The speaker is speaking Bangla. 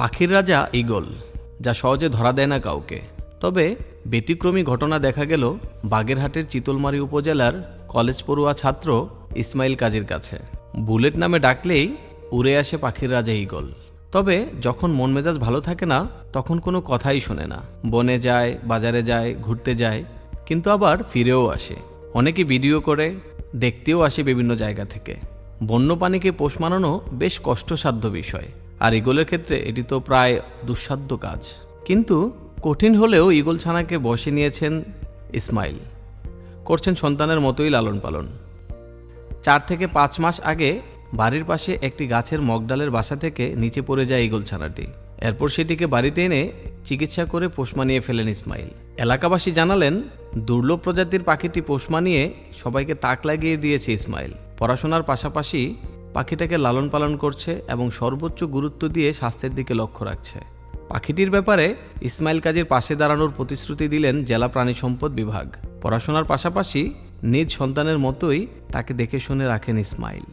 পাখির রাজা ঈগল, যা সহজে ধরা দেয় না কাউকে। তবে ব্যতিক্রমী ঘটনা দেখা গেল বাগেরহাটের চিতলমারী উপজেলার কলেজ পড়ুয়া ছাত্র ইসমাইল কাজীর কাছে। বুলেট নামে ডাকলেই উড়ে আসে পাখির রাজা ঈগল। তবে যখন মন মেজাজ ভালো থাকে না, তখন কোনো কথাই শোনে না। বনে যায়, বাজারে যায়, ঘুরতে যায়, কিন্তু আবার ফিরেও আসে। অনেকে ভিডিও করে, দেখতেও আসে বিভিন্ন জায়গা থেকে। বন্যপ্রাণীকে পোষ মানানো বেশ কষ্টসাধ্য বিষয়, আর ঈগলের ক্ষেত্রে এটি তো প্রায় দুঃসাধ্য কাজ। কিন্তু কঠিন হলেও ঈগল ছানাকে বশে নিয়েছেন ইসমাইল। করছেন সন্তানের মতোই লালন পালন। 4 থেকে 5 মাস আগে বাড়ির পাশে একটি গাছের মগডালের বাসা থেকে নিচে পড়ে যায় ঈগল ছানাটি। এরপর সেটিকে বাড়িতে এনে চিকিৎসা করে পোষ মানিয়ে ফেলেন ইসমাইল। এলাকাবাসী জানালেন, দুর্লভ প্রজাতির পাখিটি পোষ মানিয়ে সবাইকে তাক লাগিয়ে দিয়েছে ইসমাইল। পড়াশোনার পাশাপাশি পাখিটাকে লালন পালন করছে এবং সর্বোচ্চ গুরুত্ব দিয়ে স্বাস্থ্যের দিকে লক্ষ্য রাখছে। পাখিটির ব্যাপারে ইসমাইল কাজীর পাশে দাঁড়ানোর প্রতিশ্রুতি দিলেন জেলা প্রাণী সম্পদ বিভাগ। পড়াশোনার পাশাপাশি নিজ সন্তানের মতোই তাকে দেখে শুনে রাখেন ইসমাইল।